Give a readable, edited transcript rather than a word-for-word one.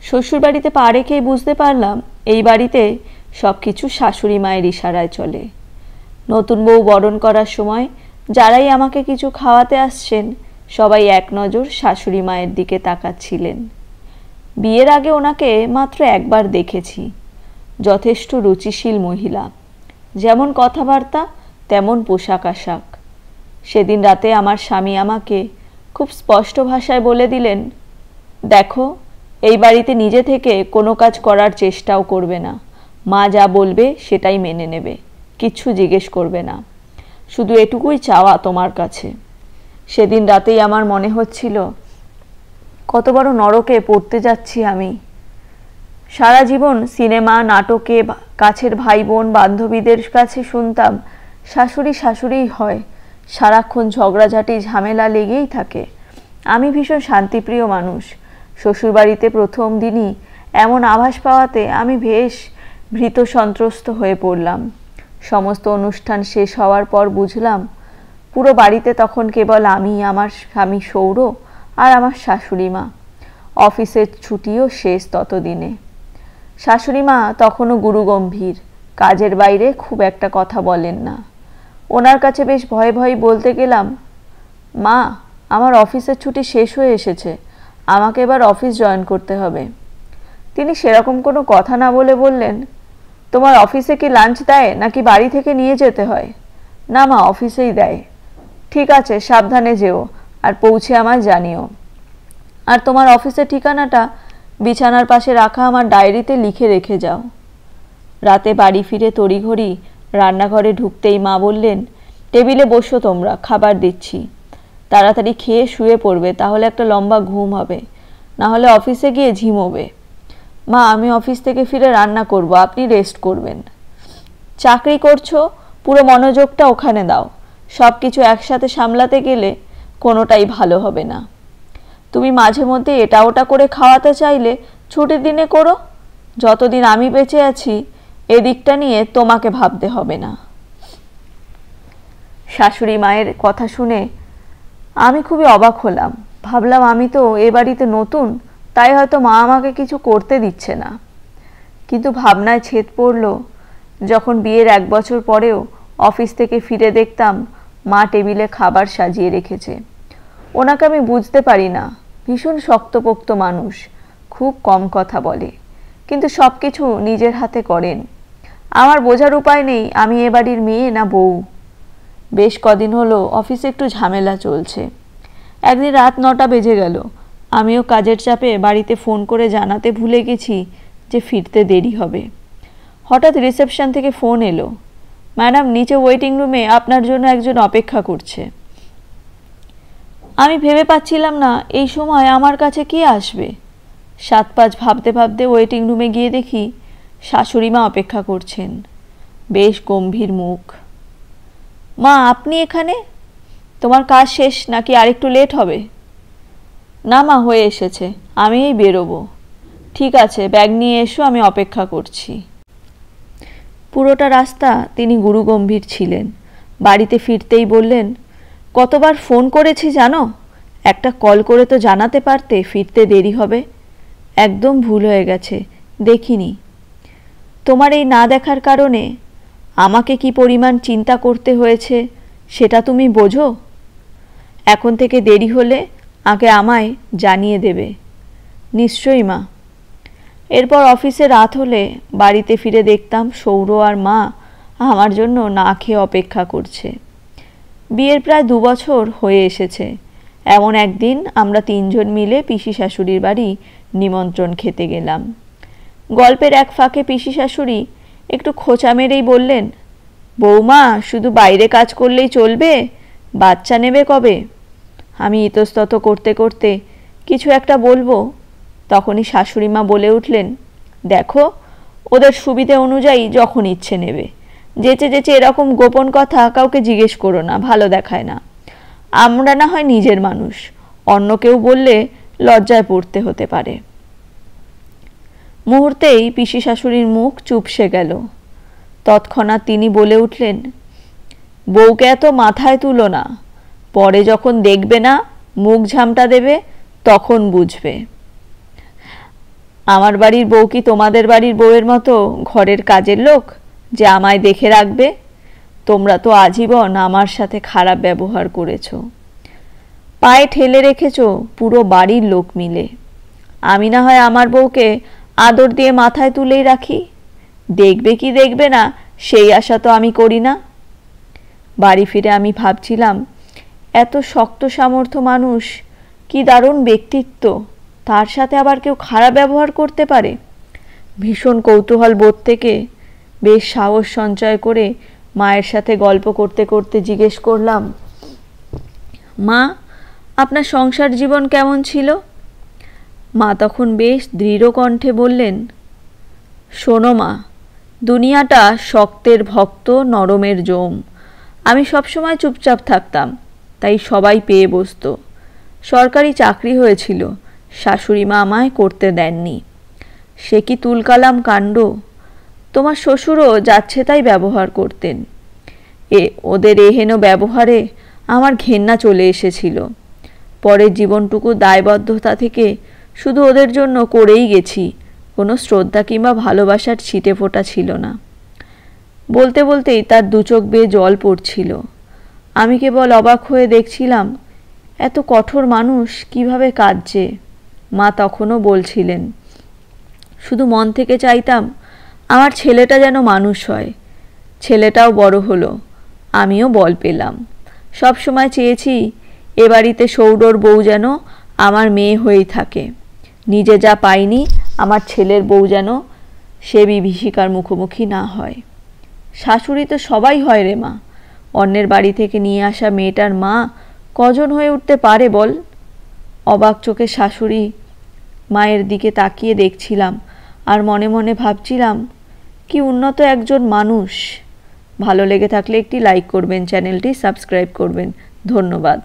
শ্বশুরবাড়িতে পা রেখেই বুঝতে পারলাম এই বাড়িতে সব কিছু শাশুড়ি মায়ের ইশারায় চলে। নতুন বউ বরণ করার সময় যারাই আমাকে কিছু খাওয়াতে আসছেন সবাই এক নজর শাশুড়ি মায়ের দিকে তাকাচ্ছিলেন। বিয়ের আগে ওনাকে মাত্র একবার দেখেছি। যথেষ্ট রুচিশীল মহিলা, যেমন কথাবার্তা তেমন পোশাক আশাক। সেদিন রাতে আমার স্বামী আমাকে খুব স্পষ্ট ভাষায় বলে দিলেন, দেখো, এই বাড়িতে নিজে থেকে কোনো কাজ করার চেষ্টাও করবে না। মা যা বলবে সেটাই মেনে নেবে, কিচ্ছু জিজ্ঞেস করবে না। শুধু এটুকুই চাওয়া তোমার কাছে। সেদিন রাতেই আমার মনে হচ্ছিল কত বড় নরকে পড়তে যাচ্ছি আমি। সারা জীবন সিনেমা নাটকে কাছের ভাই বোন বান্ধবীদের কাছে শুনতাম শাশুড়ি শাশুড়িই হয়, সারাক্ষণ ঝগড়াঝাটি ঝামেলা লেগেই থাকে। আমি ভীষণ শান্তিপ্রিয় মানুষ। শ্বশুরবাড়িতে প্রথম দিনই এমন আভাস পাওয়াতে আমি বেশ ভীত সন্ত্রস্ত হয়ে পড়লাম। সমস্ত অনুষ্ঠান শেষ হওয়ার পর বুঝলাম পুরো বাড়িতে তখন কেবল আমি, আমার স্বামী সৌর আর আমার শাশুড়ি মা। অফিসের ছুটিও শেষ ততদিনে। শাশুড়ি মা তখনও গুরুগম্ভীর, কাজের বাইরে খুব একটা কথা বলেন না। ওনার কাছে বেশ ভয়ে ভয়ে বলতে গেলাম, মা, আমার অফিসের ছুটি শেষ হয়ে এসেছে, আমাকে এবার অফিস জয়েন করতে হবে। তিনি সেরকম কোনো কথা না বলে বললেন, তোমার অফিসে কি লাঞ্চ দেয় নাকি বাড়ি থেকে নিয়ে যেতে হয়? না মা, অফিসেই দেয়। ঠিক আছে, সাবধানে যেও আর পৌঁছে আমায় জানিও। আর তোমার অফিসের ঠিকানাটা বিছানার পাশে রাখা আমার ডায়েরিতে লিখে রেখে যাও। রাতে বাড়ি ফিরে তড়িঘড়ি রান্নাঘরে ঢুকতেই মা বললেন, টেবিলে বসো তোমরা, খাবার দিচ্ছি। তাড়াতাড়ি খেয়ে শুয়ে পড়বে, তাহলে একটা লম্বা ঘুম হবে, না হলে অফিসে গিয়ে ঝিমোবে। মা, আমি অফিস থেকে ফিরে রান্না করব, আপনি রেস্ট করবেন। চাকরি করছো, পুরো মনোযোগটা ওখানে দাও। সব কিছু একসাথে সামলাতে গেলে কোনোটাই ভালো হবে না। তুমি মাঝে মধ্যে এটা ওটা করে খাওয়াতে চাইলে ছুটির দিনে করো। যতদিন আমি বেঁচে আছি এদিকটা নিয়ে তোমাকে ভাবতে হবে না। শাশুড়ি মায়ের কথা শুনে আমি খুবই অবাক হলাম। ভাবলাম আমি তো এ বাড়িতে নতুন, তাই হয়তো মা আমাকে কিছু করতে দিচ্ছে না। কিন্তু ভাবনায় ছেদ পড়ল যখন বিয়ের 1 বছর পরেও অফিস থেকে ফিরে দেখতাম মা টেবিলে খাবার সাজিয়ে রেখেছে। ওনাকে আমি বুঝতে পারি না, ভীষণ শক্তপোক্ত মানুষ, খুব কম কথা বলে, কিন্তু সব কিছু নিজের হাতে করেন। আমার বোঝার উপায় নেই আমি এ বাড়ির মেয়ে না বউ। বেশ কদিন হলো অফিসে একটু ঝামেলা চলছে। একদিন রাত 9টা বেজে গেল। আমিও কাজের চাপে বাড়িতে ফোন করে জানাতে ভুলে গেছি যে ফিরতে দেরি হবে। হঠাৎ রিসেপশন থেকে ফোন এলো, ম্যাডাম, নিচে ওয়েটিং রুমে আপনার জন্য একজন অপেক্ষা করছে। আমি ভেবে পাচ্ছিলাম না এই সময় আমার কাছে কে আসবে। 7-5 ভাবতে ভাবতে ওয়েটিং রুমে গিয়ে দেখি শাশুড়ি মা অপেক্ষা করছেন, বেশ গম্ভীর মুখ। মা, আপনি এখানে? তোমার কাজ শেষ নাকি আরেকটু লেট হবে? না মা, হয়ে এসেছে, আমি এই বেরোবো। ঠিক আছে, ব্যাগ নিয়ে এসো, আমি অপেক্ষা করছি। পুরোটা রাস্তা তিনি গুরুগম্ভীর ছিলেন। বাড়িতে ফিরতেই বললেন, কতবার ফোন করেছি জানো? একটা কল করে তো জানাতে পারতে ফিরতে দেরি হবে। একদম ভুল হয়ে গেছে, দেখিনি। তোমার এই না দেখার কারণে আমাকে কি পরিমাণ চিন্তা করতে হয়েছে সেটা তুমি বোঝো? এখন থেকে দেরি হলে আগে আমায় জানিয়ে দেবে। নিশ্চয়ই মা। এরপর অফিসে রাত হলে বাড়িতে ফিরে দেখতাম সৌর আর মা আমার জন্য না খেয়ে অপেক্ষা করছে। বিয়ের প্রায় 2 বছর হয়ে এসেছে। এমন একদিন আমরা 3 জন মিলে পিসি শাশুড়ির বাড়ি নিমন্ত্রণ খেতে গেলাম। গল্পের এক ফাঁকে পিসি শাশুড়ি একটু খোঁচা মেরেই বললেন, বৌমা, শুধু বাইরে কাজ করলেই চলবে? বাচ্চা নেবে কবে? আমি ইতস্তত করতে করতে কিছু একটা বলবো, তখনই শাশুড়ি মা বলে উঠলেন, দেখো, ওদের সুবিধে অনুযায়ী যখন ইচ্ছে নেবে। যেচে যেচে এরকম গোপন কথা কাউকে জিজ্ঞেস করো না, ভালো দেখায় না। আমরা না হয় নিজের মানুষ, অন্য কেউ বললে লজ্জায় পড়তে হতে পারে। মুহূর্তেই পিসি শাশুড়ির মুখ চুপসে গেল। তৎক্ষণাৎ তিনি বলে উঠলেন, বউকে এত মাথায় তুলো না, পরে যখন দেখবে না মুখ ঝামটা দেবে তখন বুঝবে। আমার বাড়ির বউ কি তোমাদের বাড়ির বউয়ের মতো ঘরের কাজের লোক যে আমায় দেখে রাখবে? তোমরা তো আজীবন আমার সাথে খারাপ ব্যবহার করেছো, পায়ে ঠেলে রেখেছো পুরো বাড়ির লোক মিলে। আমি না হয় আমার বউকে আদর দিয়ে মাথায় তুলেই রাখি, দেখবে কি দেখবে না সেই আশা তো আমি করি না। বাড়ি ফিরে আমি ভাবছিলাম, এত শক্ত সামর্থ্য মানুষ, কি দারুণ ব্যক্তিত্ব, তার সাথে আবার কেউ খারাপ ব্যবহার করতে পারে। ভীষণ কৌতূহল বোধ থেকে বেশ সাহস সঞ্চয় করে মায়ের সাথে গল্প করতে করতে জিজ্ঞেস করলাম, মা, আপনার সংসার জীবন কেমন ছিল? মা তখন বেশ দৃঢ় কণ্ঠে বললেন, শোনো মা, দুনিয়াটা শক্তের ভক্ত, নরমের জম। আমি সবসময় চুপচাপ থাকতাম, তাই সবাই পেয়ে বসত। সরকারি চাকরি হয়েছিল, শাশুড়ি মা আমায় করতে দেননি। সে কি তুলকালাম কাণ্ড! তোমার শ্বশুরও যাচ্ছে তাই ব্যবহার করতেন। ওদের এহেন ব্যবহারে আমার ঘেন্না চলে এসেছিল। পরের জীবনটুকু দায়বদ্ধতা থেকে শুধু ওদের জন্য করেই গেছি, কোনো শ্রদ্ধা কিংবা ভালোবাসার ছিটে ফোঁটা ছিল না। বলতে বলতেই তার দু চোখ বেয়ে জল পড়ছিল। আমি কেবল অবাক হয়ে দেখছিলাম, এত কঠোর মানুষ কিভাবে কাঁদছে। মা তখনও বলছিলেন, শুধু মন থেকে চাইতাম আমার ছেলেটা যেন মানুষ হয়। ছেলেটাও বড় হলো, আমিও বল পেলাম। সব সময় চেয়েছি এ বাড়িতে সৌরর বউ যেন আমার মেয়ে হয়েই থাকে। নিজে যা পাইনি, আমার ছেলের বউ যেন সে বিভীষিকার মুখোমুখি না হয়। শাশুড়ি তো সবাই হয় রে মা, অন্যের বাড়ি থেকে নিয়ে আসা মেয়েটার মা কজন হয়ে উঠতে পারে বল? অবাক চোখে শাশুড়ি মায়ের দিকে তাকিয়ে দেখছিলাম, আর মনে মনে ভাবছিলাম, কি উন্নত একজন মানুষ। ভালো লেগে থাকলে একটি লাইক করবেন, চ্যানেলটি সাবস্ক্রাইব করবেন। ধন্যবাদ।